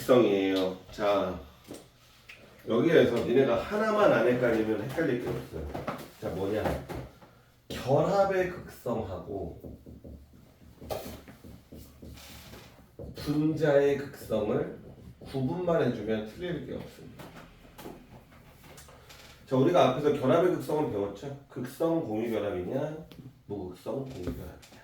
극성이에요. 자, 여기에서 니네가 하나만 안 헷갈리면 헷갈릴 게 없어요. 자, 뭐냐? 결합의 극성하고 분자의 극성을 구분만 해주면 틀릴 게 없습니다. 자, 우리가 앞에서 결합의 극성은 배웠죠? 극성 공유결합이냐, 무극성 공유결합이냐.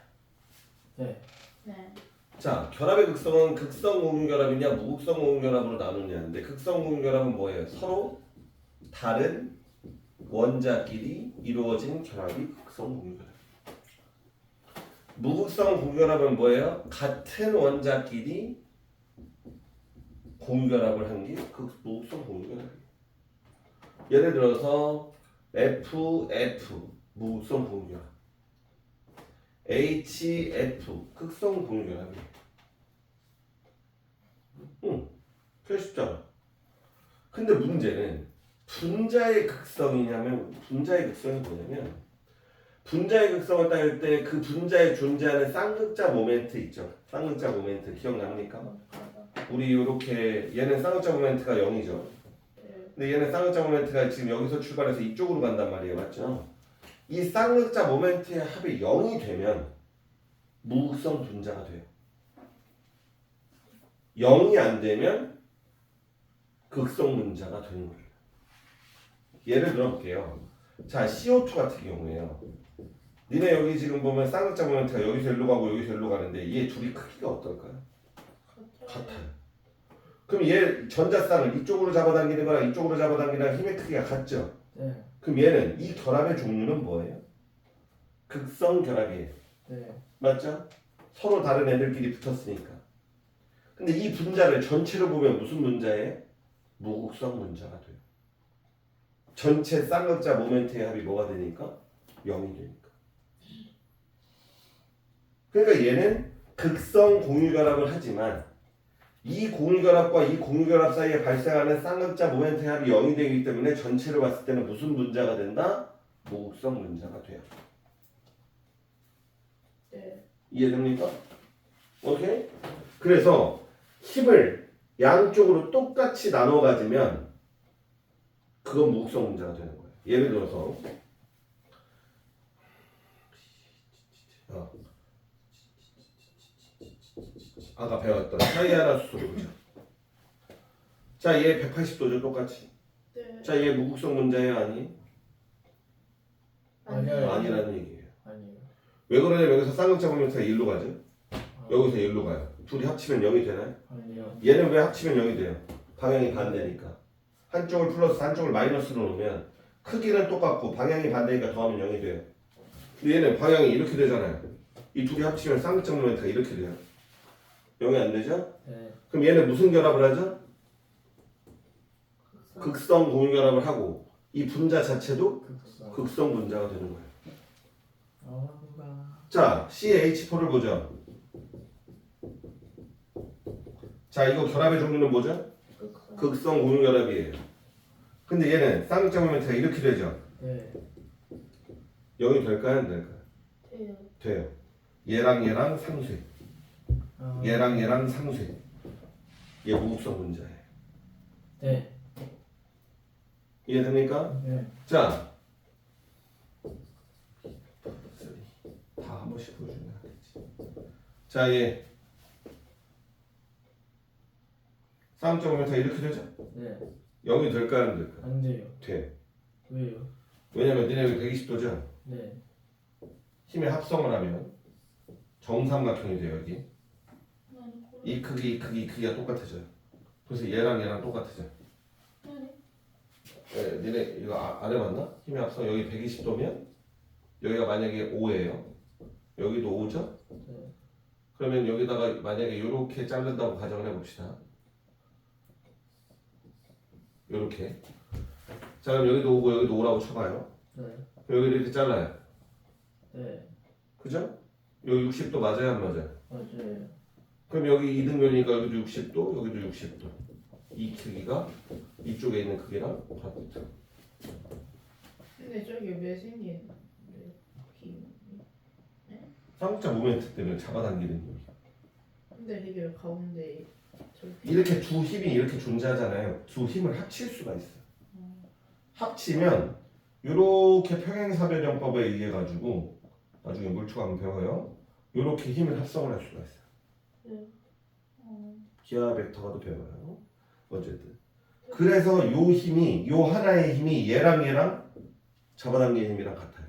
네. 네. 자, 결합의 극성은 극성 공유결합이냐, 무극성 공유결합으로 나누냐인데, 극성 공유결합은 뭐예요? 서로 다른 원자끼리 이루어진 결합이 극성 공유결합. 무극성 공유결합은 뭐예요? 같은 원자끼리 공유결합을 한 게 무극성 공유결합이에요. 예를 들어서 FF 무극성 공유결합, HF 극성 공유결합이에요. 그게 쉽잖아. 근데 문제는 분자의 극성이냐면, 분자의 극성이 뭐냐면, 분자의 극성을 따질 때 그 분자에 존재하는 쌍극자 모멘트 있죠. 쌍극자 모멘트 기억납니까? 우리 이렇게 얘는 쌍극자 모멘트가 0이죠. 근데 얘는 쌍극자 모멘트가 지금 여기서 출발해서 이쪽으로 간단 말이에요. 맞죠? 이 쌍극자 모멘트의 합이 0이 되면 무극성 분자가 돼요. 0이 안 되면 극성 분자가 되는 거예요. 예를 들어 볼게요. 자, CO2 같은 경우에요. 니네 여기 지금 보면 쌍극자 모멘트가 여기서 일로 가고 여기서 일로 가는데 얘 둘이 크기가 어떨까요? 같아요. 그럼 얘 전자쌍을 이쪽으로 잡아당기는 거랑 이쪽으로 잡아당기는 거랑 힘의 크기가 같죠? 네. 그럼 얘는 이 결합의 종류는 뭐예요? 극성 결합이에요. 네. 맞죠? 서로 다른 애들끼리 붙었으니까. 근데 이 분자를 전체로 보면 무슨 분자예요? 무극성 분자가 돼요. 전체 쌍극자 모멘트의 합이 뭐가 되니까? 0이 되니까. 그러니까 얘는 극성 공유결합을 하지만 이 공유결합과 이 공유결합 사이에 발생하는 쌍극자 모멘트의 합이 0이 되기 때문에 전체로 봤을 때는 무슨 분자가 된다? 무극성 분자가 돼요. 네. 이해됩니까? 오케이? 그래서 힘을 양쪽으로 똑같이 나눠 가지면 그건 무극성 분자가 되는 거예요. 예를 들어서 아까 배웠던 사이하나 수소를 보자. 자, 얘 180도죠, 똑같이. 네. 자, 얘 무극성 분자예요, 아니? 아니요. 아니라는 얘기예요. 아니에요. 왜 그러냐면 여기서 쌍극자 모멘트가 1로 가죠. 여기서 1로 가요. 둘이 합치면 0이 되나요? 아니요. 얘는 왜 합치면 0이 돼요? 방향이 반대니까. 한쪽을 플러스 한쪽을 마이너스로 놓으면 크기는 똑같고 방향이 반대니까 더하면 0이 돼요. 근데 얘는 방향이 이렇게 되잖아요. 이 둘이 합치면 쌍극자 모멘트가 이렇게 돼요. 0이 안 되죠? 네. 그럼 얘는 무슨 결합을 하죠? 극성 공유결합을 하고 이 분자 자체도 극성. 극성 분자가 되는 거예요. 어가. 자, CH4를 보죠. 자, 이거 결합의 종류는 뭐죠? 극성 공유결합이에요. 근데 얘는 쌍극자 모멘트가 이렇게 되죠. 네. 0이 될까요? 안 될까요? 돼요. 돼요. 얘랑 얘랑 상쇄. 얘랑 얘랑 상쇄. 얘 무극성 분자예요. 네. 이해됩니까? 네. 자, 다 한 번씩 보여주면 하겠지. 자, 얘 쌍극자 모멘트가 이렇게 되죠? 네. 0이 될까요? 안 될까요? 안 돼요. 돼. 왜요? 왜냐면 니네 여기 120도죠? 네. 힘의 합성을 하면 정삼각형이 돼요. 여기 이 크기, 이 크기, 이 크기가 똑같아져요. 그래서 얘랑 얘랑 똑같아져요. 네, 니네 이거 안 해봤나? 힘의 합성 여기 120도면 여기가 만약에 5예요. 여기도 5죠? 네. 그러면 여기다가 만약에 이렇게 자른다고 가정을 해봅시다. 요렇게. 자, 그럼 여기도 5고 여기도 5라고 쳐봐요. 네. 여기를 이렇게 잘라요. 네. 그죠? 여기 60도 맞아요, 안 맞아요? 맞아요. 그럼 여기 이등변이니까 여기도 60도, 여기도 60도. 이 크기가 이쪽에 있는 크기랑 같아. 근데 저기 왜 생긴? 쌍극자 모멘트 때문에 잡아당기는 힘이. 근데 이게 왜 가운데 이렇게 두 힘이 이렇게 존재하잖아요. 두 힘을 합칠 수가 있어. 합치면 이렇게 평행사변형법에 의해 가지고 나중에 물투하면 배워요. 이렇게 힘을 합성을 할 수가 있어. 기하 벡터가도 배워요. 어쨌든 그래서 요 힘이 요 하나의 힘이 얘랑 잡아당기는 힘이랑 같아요.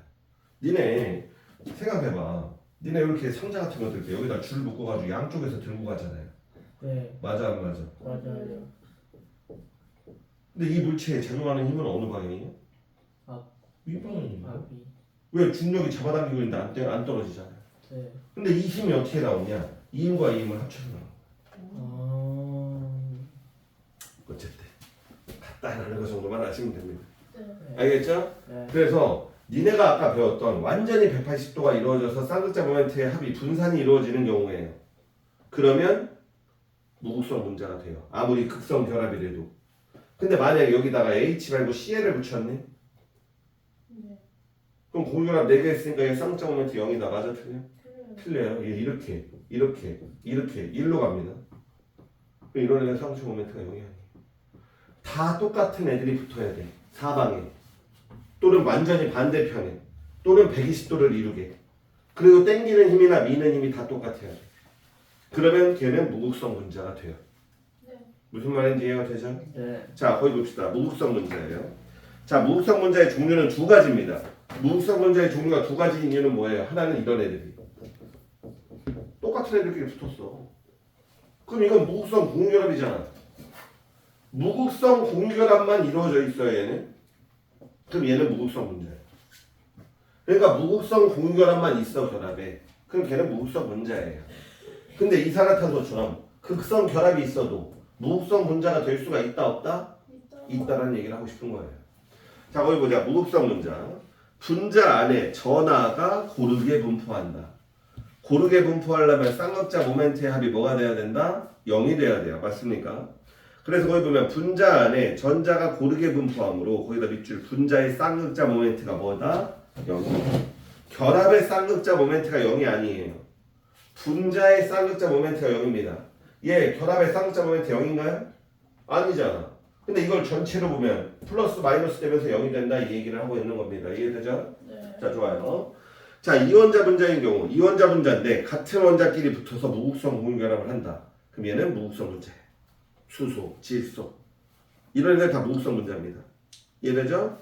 니네 생각해봐. 니네 이렇게 상자 같은 거 들 때 여기다 줄 묶어가지고 양쪽에서 들고 가잖아요. 네. 맞아 안 맞아? 맞아요. 근데 이 물체에 작용하는 힘은 어느 방향이에요? 앞. 윗방향이에요. 앞이. 왜 중력이 잡아당기고 있는데 안 떨어지잖아요. 네. 근데 이 힘이 어떻게 나오냐? 이 힘과 이 힘을 합쳐서 나와요. 어쨌든 같다라는 거 정도만 아시면 됩니다. 알겠죠? 네. 그래서 니네가 아까 배웠던 완전히 180도가 이루어져서 쌍극자 모멘트의 합이 분산이 이루어지는 경우에요. 그러면 무극성 분자가 돼요. 아무리 극성 결합이라도. 근데 만약에 여기다가 H 말고 CL을 붙였네? 그럼 공결합 4개 했으니까 얘 쌍극자 모멘트 0이다. 맞아 틀려? 틀려요. 얘 이렇게 일로 갑니다. 이런 애는 쌍극자 모멘트가 0이 아니에요. 다 똑같은 애들이 붙어야 돼. 사방에. 또는 완전히 반대편에. 또는 120도를 이루게. 그리고 당기는 힘이나 미는 힘이 다 똑같아야 돼. 그러면 걔는 무극성 분자가 돼요. 무슨 말인지 이해가 되죠? 네. 자, 거기 봅시다. 무극성 분자예요. 자, 무극성 분자의 종류는 두 가지입니다. 무극성 분자의 종류가 두 가지인 이유는 뭐예요? 하나는 이런 애들이. 똑같은 애들끼리 붙었어. 그럼 이건 무극성 공결합이잖아. 무극성 공결합만 이루어져 있어요, 얘는. 그럼 얘는 무극성 분자예요. 그러니까 무극성 공결합만 있어, 결합에. 그럼 걔는 무극성 분자예요. 근데 이산화탄소처럼 극성 결합이 있어도 무극성 분자가 될 수가 있다, 없다? 있다라는 얘기를 하고 싶은 거예요. 자, 거기 보자. 무극성 분자. 분자 안에 전하가 고르게 분포한다. 고르게 분포하려면 쌍극자 모멘트의 합이 뭐가 돼야 된다? 0이 돼야 돼요. 맞습니까? 그래서 거기 보면 분자 안에 전자가 고르게 분포하므로 거기다 밑줄 분자의 쌍극자 모멘트가 뭐다? 0. 결합의 쌍극자 모멘트가 0이 아니에요. 분자의 쌍극자 모멘트가 0입니다. 얘 결합의 쌍극자 모멘트 0인가요? 아니잖아. 근데 이걸 전체로 보면 플러스 마이너스 되면서 0이 된다 이 얘기를 하고 있는 겁니다. 이해되죠? 네. 자, 좋아요. 자, 이원자 분자인 경우 이원자 분자인데 같은 원자끼리 붙어서 무극성 공결합을 한다. 그럼 얘는 무극성 분자예요. 수소, 질소 이런 애들 다 무극성 분자입니다. 이해되죠?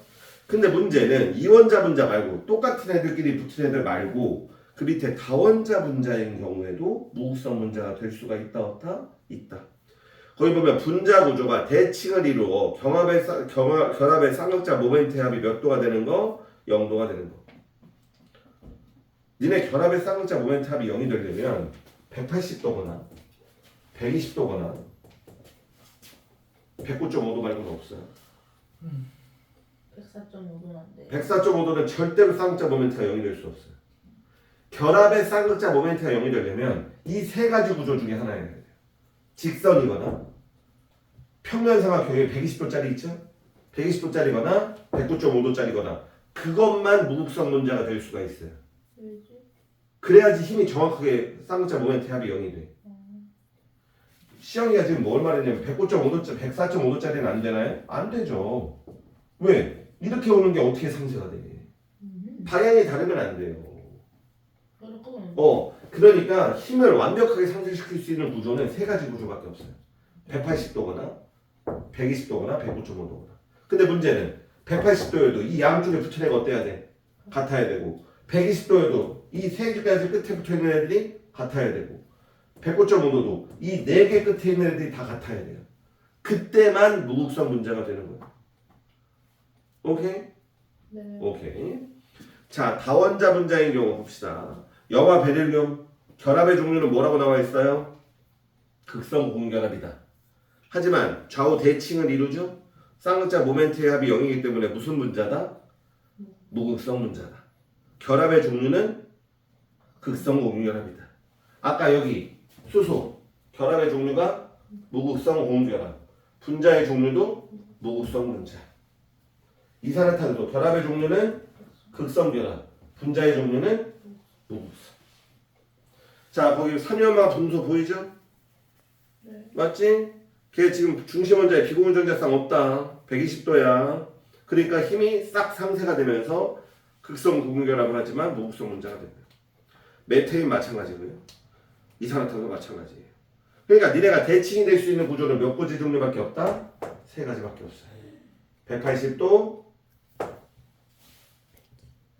근데 문제는 이원자 분자 말고 똑같은 애들끼리 붙은 애들 말고 그 밑에 다원자 분자인 경우에도 무극성 분자가 될 수가 있다 없다? 있다. 거기 보면 분자 구조가 대칭을 이루어 결합의 쌍극자 모멘트 합이 몇 도가 되는 거? 0도가 되는 거. 니네 결합의 쌍극자 모멘트 합이 0이 되려면 180도거나 120도거나 109.5도 말고는 없어요. 104.5도 안 돼. 104.5도는 절대로 쌍극자 모멘트가 0이 될 수 없어요. 결합의 쌍극자 모멘트가 0이 되려면 이 세 가지 구조 중에 하나여야 돼요. 직선이거나 평면삼각형이 120도짜리 있죠? 120도짜리거나 109.5도짜리거나 그것만 무극성 분자가 될 수가 있어요. 왜지? 그래야지 힘이 정확하게 쌍극자 모멘트 합이 0이 돼. 시영이가 지금 뭘 말했냐면 109.5도짜리, 104.5도짜리는 안 되나요? 안 되죠. 왜? 이렇게 오는 게 어떻게 상쇄가 돼? 방향이 다르면 안 돼요. 그러니까 힘을 완벽하게 상쇄시킬 수 있는 구조는 세 가지 구조밖에 없어요. 180도거나 120도거나 109.5도거나. 근데 문제는 180도여도 이 양쪽에 붙은 애가 어때야 돼? 같아야 되고 120도여도 이 세 가지 끝에 붙어 있는 애들이 같아야 되고 109.5도도 이 네 개 끝에 있는 애들이 다 같아야 돼요. 그때만 무극성 분자가 되는 거예요. 오케이? 네. 오케이. 자, 다원자 분자인 경우 봅시다. 염화 베릴륨 결합의 종류는 뭐라고 나와 있어요? 극성 공결합이다. 하지만 좌우 대칭을 이루죠? 쌍극자 모멘트의 합이 0이기 때문에 무슨 분자다? 무극성 분자다. 결합의 종류는 극성 공결합이다. 아까 여기 수소 결합의 종류가 무극성 공결합. 분자의 종류도 무극성 분자. 이산화탄소 결합의 종류는 극성 결합. 분자의 종류는 무극성. 자, 거기 산염화 분소 보이죠? 네. 맞지? 걔 지금 중심 원자에 비공유전자쌍 없다. 120도야. 그러니까 힘이 싹 상쇄가 되면서 극성 고무결합을 하지만 무극성 분자가 됩니다. 메테인 마찬가지고요. 이산화탄소 마찬가지예요. 그러니까 니네가 대칭이 될 수 있는 구조는 몇 가지 종류밖에 없다? 세 가지밖에 없어요. 180도,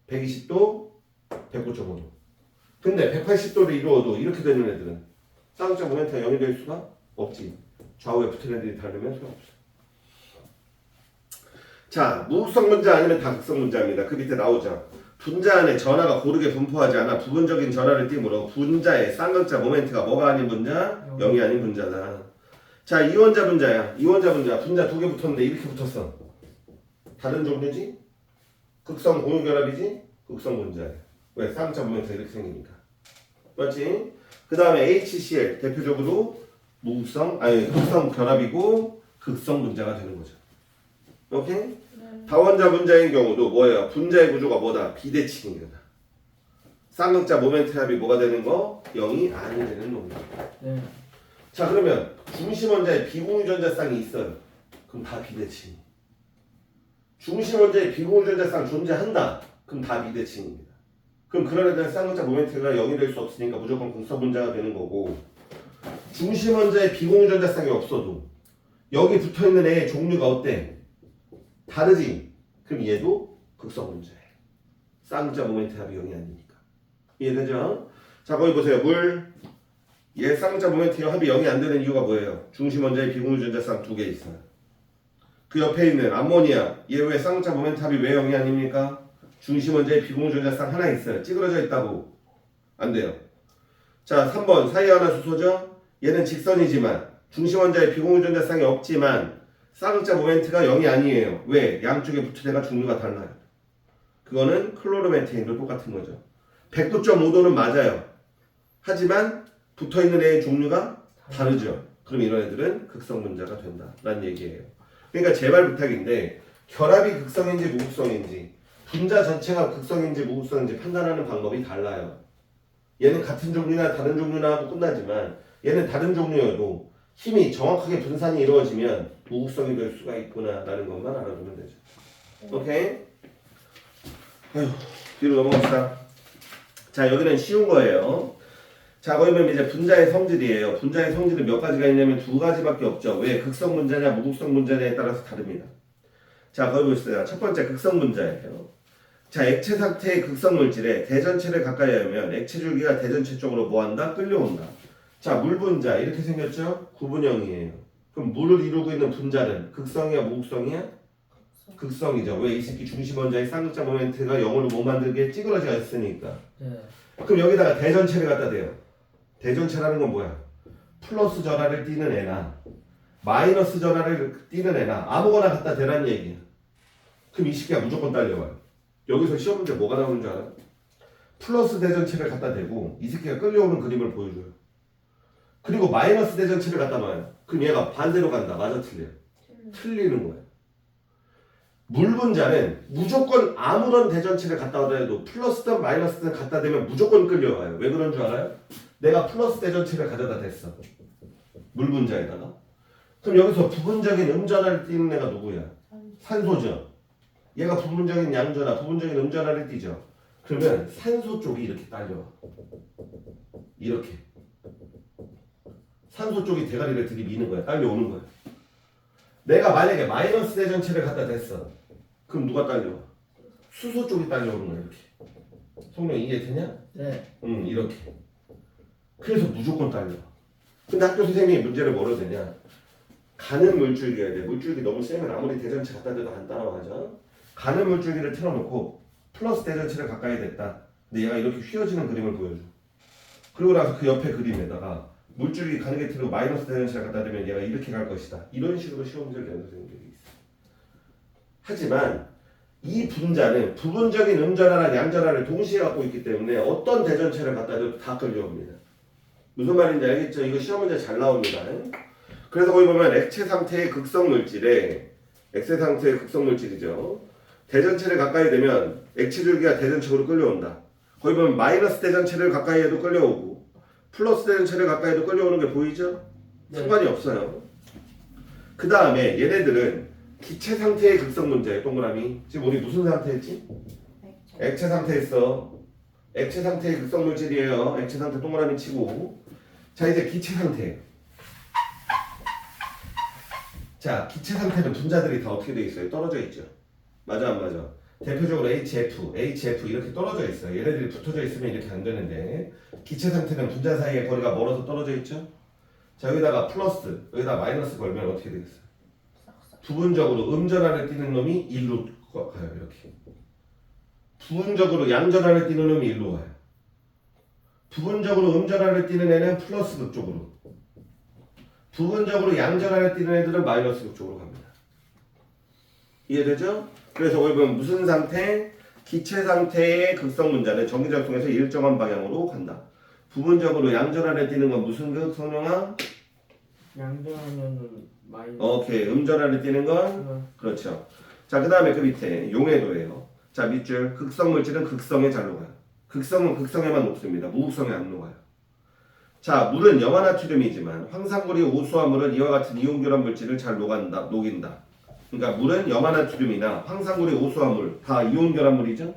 120도, 109.5도. 근데 180도를 이루어도 이렇게 되는 애들은 쌍극자 모멘트가 0이 될 수가 없지. 좌우에 붙은 애들이 다르면 소용없어. 자, 무극성 분자 아니면 다극성 분자입니다. 그 밑에 나오죠. 분자 안에 전하가 고르게 분포하지 않아 부분적인 전하를 띠므로 분자의 쌍극자 모멘트가 뭐가 아닌 분자? 0이 아닌 분자다. 자, 이원자 분자야. 이원자 분자. 분자 두 개 붙었는데 이렇게 붙었어. 다른 종류지? 극성 공유결합이지? 극성 분자야. 왜? 쌍극자 모멘트가 이렇게 생기니까. 맞지? 그 다음에 HCl 대표적으로 극성 결합이고 극성 분자가 되는 거죠. 오케이? 네. 다원자 분자인 경우도 뭐예요? 분자의 구조가 뭐다? 비대칭이다. 쌍극자 모멘트 합이 뭐가 되는 거? 0이 아니 되는 놈이다. 네. 자, 그러면 중심 원자에 비공유전자쌍이 있어요. 그럼 다 비대칭. 중심 원자에 비공유전자쌍 존재한다. 그럼 다 비대칭입니다. 그럼 그런 애들은 쌍극자 모멘트가 0이 될 수 없으니까 무조건 극성 분자가 되는 거고, 중심 원자에 비공유전자쌍이 없어도 여기 붙어있는 애의 종류가 어때? 다르지? 그럼 얘도 극성 분자예요. 쌍극자 모멘트 합이 0이 아니니까. 이해되죠? 자, 거기 보세요. 물. 얘 쌍극자 모멘트 합이 0이 안 되는 이유가 뭐예요? 중심 원자에 비공유전자쌍 두 개 있어요. 그 옆에 있는 암모니아. 얘 왜 쌍극자 모멘트 합이 왜 0이 아닙니까? 중심 원자에 비공유전자쌍 하나 있어요. 찌그러져 있다고. 안 돼요. 자, 3번 사이아나수소죠? 얘는 직선이지만 중심 원자에 비공유전자쌍이 없지만 쌍극자 모멘트가 0이 아니에요. 왜? 양쪽에 붙은 애가 종류가 달라요. 그거는 클로로메테인도 똑같은 거죠. 109.5도는 맞아요. 하지만 붙어있는 애의 종류가 다르죠. 그럼 이런 애들은 극성 분자가 된다라는 얘기예요. 그러니까 제발 부탁인데 결합이 극성인지 무극성인지 분자 전체가 극성인지 무극성인지 판단하는 방법이 달라요. 얘는 같은 종류나 다른 종류나 하고 끝나지만 얘는 다른 종류여도 힘이 정확하게 분산이 이루어지면 무극성이 될 수가 있구나라는 것만 알아두면 되죠. 오케이? 아휴, 뒤로 넘어갑시다. 자, 여기는 쉬운 거예요. 자, 그러면 이제 분자의 성질이에요. 분자의 성질은 몇 가지가 있냐면 두 가지밖에 없죠. 왜? 극성 분자냐 무극성 분자냐에 따라서 다릅니다. 자, 거기 보시죠. 첫 번째 극성 분자예요. 자, 액체 상태의 극성 물질에 대전체를 가까이 하면 액체 줄기가 대전체 쪽으로 뭐한다? 끌려온다. 자, 물 분자 이렇게 생겼죠? 구분형이에요. 그럼 물을 이루고 있는 분자는 극성이야 무극성이야? 극성이죠. 왜? 이 새끼 중심 원자의 쌍극자 모멘트가 0으로 못 만들게 찌그러져 있으니까. 네. 그럼 여기다가 대전체를 갖다 대요. 대전체라는 건 뭐야? 플러스 전하를 띄는 애나 마이너스 전하를 띄는 애나 아무거나 갖다 대란 얘기야. 그럼 이 새끼가 무조건 딸려와요. 여기서 시험 문제 뭐가 나오는 줄 알아? 플러스 대전체를 갖다 대고 이 새끼가 끌려오는 그림을 보여줘요. 그리고 마이너스 대전체를 갖다 놔요. 그럼 얘가 반대로 간다. 맞아 틀려? 틀리는 거예요. 물 분자는 무조건 아무런 대전체를 갖다 와도 플러스든 마이너스든 갖다 대면 무조건 끌려와요. 왜 그런 줄 알아요? 내가 플러스 대전체를 가져다 댔어. 물 분자에다가. 그럼 여기서 부분적인 음전하를 띄는 애가 누구야? 산소죠. 얘가 부분적인 양전하, 부분적인 음전하를 띄죠. 그러면 산소 쪽이 이렇게 딸려와. 이렇게. 산소 쪽이 대가리를 들이미는 거야. 딸려오는 거야. 내가 만약에 마이너스 대전체를 갖다 댔어. 그럼 누가 딸려와? 수소 쪽이 딸려오는 거야. 이렇게. 성령 이해되냐? 네. 이렇게. 그래서 무조건 딸려와. 근데 학교 선생님이 문제를 뭐로 되냐? 가는 물줄기여야 돼. 물줄기 너무 세면 아무리 대전체 갖다 대도 안 따라와죠. 가는 물줄기를 틀어놓고 플러스 대전체를 가까이 댔다. 근데 얘가 이렇게 휘어지는 그림을 보여줘. 그리고 나서 그 옆에 그림에다가 물줄기 가는 게 틀고 마이너스 대전체를 갖다 대면 얘가 이렇게 갈 것이다. 이런 식으로 시험 문제를 내는 선생님들이 있어. 하지만 이 분자는 부분적인 음전하랑 양전하를 동시에 갖고 있기 때문에 어떤 대전체를 갖다 대도 다 끌려옵니다. 무슨 말인지 알겠죠? 이거 시험 문제 잘 나옵니다. 그래서 거기 보면 액체 상태의 극성 물질에 액체 상태의 극성 물질이죠. 대전체를 가까이 되면 액체 줄기가 대전체로 끌려온다. 거기 보면 마이너스 대전체를 가까이 해도 끌려오고 플러스 대전체를 가까이 해도 끌려오는 게 보이죠? 네. 상관이 없어요. 그 다음에 얘네들은 기체 상태의 극성 문제예요. 동그라미. 지금 우리 무슨 상태였지? 액체 상태였어. 액체 상태의 극성 물질이에요. 액체 상태 동그라미 치고. 자, 이제 기체 상태예요. 자, 기체 상태는 분자들이 다 어떻게 돼 있어요? 떨어져 있죠. 맞아 안 맞아? 대표적으로 HF 이렇게 떨어져 있어요. 얘네들이 붙어져 있으면 이렇게 안 되는데 기체 상태는 분자 사이의 거리가 멀어서 떨어져 있죠. 자, 여기다가 플러스, 여기다 마이너스 걸면 어떻게 되겠어요? 부분적으로 음전환을 띠는 놈이 1로 가요. 이렇게. 부분적으로 양전환을 띠는 놈이 1로 와요. 부분적으로 음전환을 띠는 애는 플러스 극 쪽으로. 부분적으로 양전환을 띠는 애들은 마이너스 극 쪽으로 갑니다. 이해되죠? 그래서 여기 보면 무슨 상태? 기체 상태의 극성 문자는 전기작동에서 일정한 방향으로 간다. 부분적으로 양전환을 띠는 건 무슨 극, 성룡아? 양전하면은 마이너스. 오케이. 음전환을 띠는 건? 그렇죠. 자, 그 다음에 그 밑에 용해도예요. 자, 밑줄. 극성 물질은 극성에 잘 녹아요. 극성은 극성에만 녹습니다. 무극성에 안 녹아요. 자, 물은 염화나트륨이지만 황산구리 오수화물은 이와 같은 이온결합 물질을 잘 녹인다. 그러니까 물은 염화나트륨이나 황산구리 오수화물 다 이온결합물이죠.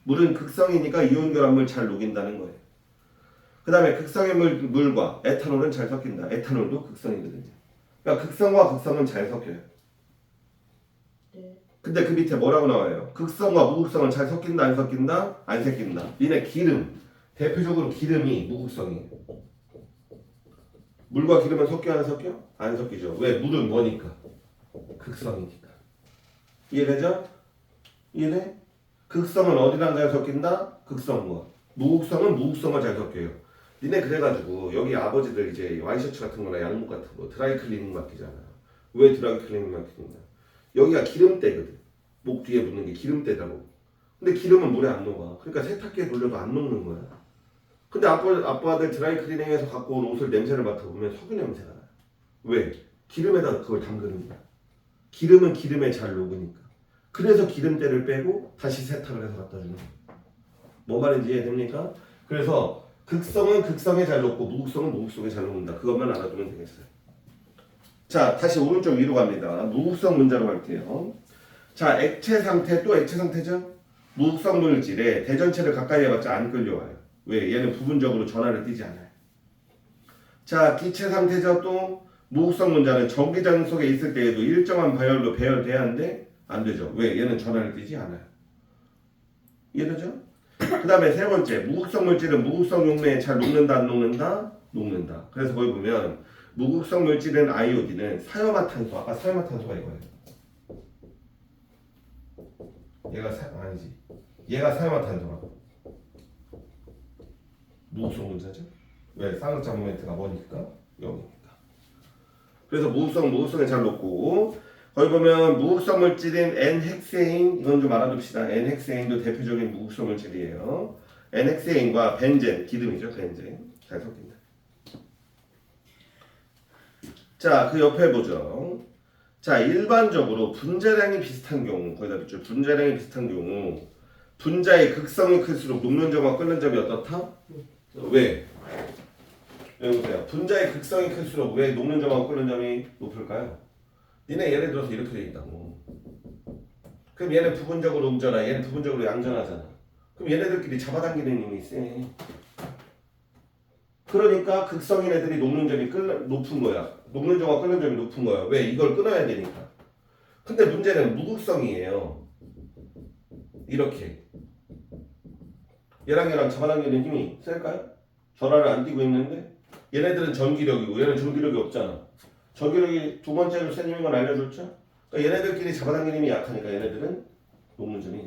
물은 극성이니까 이온결합물 잘 녹인다는 거예요. 그 다음에 극성의 물과 에탄올은 잘 섞인다. 에탄올도 극성이거든요. 그러니까 극성과 극성은 잘 섞여요. 네. 근데 그 밑에 뭐라고 나와요? 극성과 무극성은 잘 섞인다 안 섞인다? 안 섞인다. 니네 기름, 대표적으로 기름이 무극성이에요. 물과 기름은 섞여 안 섞여? 안 섞이죠. 왜? 물은 뭐니까? 극성이니까. 이해되죠? 이해돼? 극성은 어디랑 잘 섞인다? 극성과. 무극성은 무극성과 잘 섞여요. 니네 그래가지고 여기 아버지들 이제 와이셔츠 같은 거나 양복 같은 거 드라이 클리닝 맡기잖아. 왜 드라이 클리닝 맡기냐? 여기가 기름때거든. 목 뒤에 붙는 게 기름때라고. 근데 기름은 물에 안 녹아. 그러니까 세탁기에 돌려도 안 녹는 거야. 근데 아빠들 드라이 클리닝에서 갖고 온 옷을 냄새를 맡아보면 석유 냄새가 나요. 왜? 기름에다 그걸 담그는 거야. 기름은 기름에 잘 녹으니까. 그래서 기름때를 빼고 다시 세탁을 해서 갖다 주는 거야. 뭔 말인지 이해됩니까? 그래서 극성은 극성에 잘 녹고 무극성은 무극성에 잘 녹는다. 그것만 알아두면 되겠어요. 자, 다시 오른쪽 위로 갑니다. 무극성 문자로 갈게요. 자, 액체 상태, 또 액체 상태죠? 무극성 물질에 대전체를 가까이 해봤자 안 끌려와요. 왜? 얘는 부분적으로 전하를 띠지 않아요. 자, 기체 상태죠? 또 무극성 문자는 전기장 속에 있을 때에도 일정한 방향으로 배열돼야 하는데 안 되죠. 왜? 얘는 전하를 띠지 않아요. 이해되죠? 그 다음에 세 번째, 무극성 물질은 무극성 용매에 잘 녹는다 안 녹는다? 녹는다. 그래서 거기 보면 무극성 물질은 아이오딘은 사염화탄소, 아까 사염화탄소가 이거예요. 얘가 사염화탄소라고. 무극성 문자죠? 왜? 쌍극장 모멘트가 뭐니까? 0이니까. 그래서 무극성에 잘 녹고, 거기 보면 무극성 물질인 N헥세인, 이건 좀 알아둡시다. N헥세인도 대표적인 무극성 물질이에요. N헥세인과 벤젠, 기름이죠. 벤젠. 잘 섞인다. 자, 그 옆에 보죠. 자, 일반적으로 분자량이 비슷한 경우, 거기다 붙죠. 분자량이 비슷한 경우, 분자의 극성이 클수록 녹는 점과 끓는 점이 어떻다? 왜? 여기 보세요. 분자의 극성이 클수록 왜 녹는 점하고 끓는 점이 높을까요? 니네 예를 들어서 이렇게 돼 있다고. 그럼 얘는 부분적으로 음전하, 얘는 부분적으로 양전하잖아. 그럼 얘네들끼리 잡아당기는 힘이 세. 그러니까 극성인 애들이 녹는 점이 높은 거야. 녹는 점과 끓는 점이 높은 거야. 왜? 이걸 끊어야 되니까. 근데 문제는 무극성이에요. 이렇게. 얘랑 잡아당기는 힘이 셀까요? 전하를 안 띄고 있는데 얘네들은 전기력이고 얘는 전기력이 없잖아. 전기력이 두 번째로 센 힘인 건 알려줬죠? 그러니까 얘네들끼리 잡아당기는 힘이 약하니까 얘네들은 녹는 점이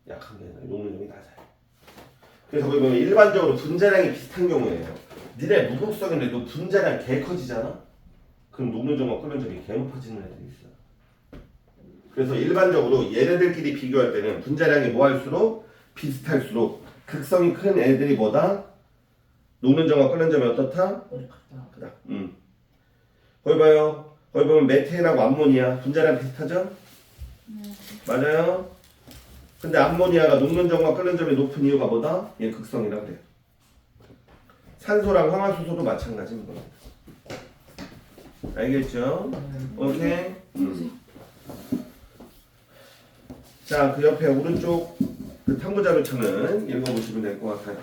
약한 게 아니라 녹는 점이 낮아요. 그래서 거기 보면 일반적으로 분자량이 비슷한 경우에요. 니네 무극성인데도 분자량 개 커지잖아? 그럼 녹는 점과 끓는 점이 개 높아지는 애들이 있어요. 그래서 일반적으로 얘네들끼리 비교할 때는 분자량이 뭐 할수록 비슷할수록 극성이 큰 애들이 뭐다? 녹는 점과 끓는 점이 어떻다? 크다. 거기 봐요. 거기 보면 메테인하고 암모니아 분자량 비슷하죠? 맞아요. 근데 암모니아가 녹는 점과 끓는 점이 높은 이유가 뭐다? 얘 극성이라 그래요. 산소랑 황화수소도 마찬가지인 겁니다. 알겠죠? 네. 오케이. 자, 그 옆에 오른쪽 그 탐구자료창은 읽어보시면 될 것 같아요.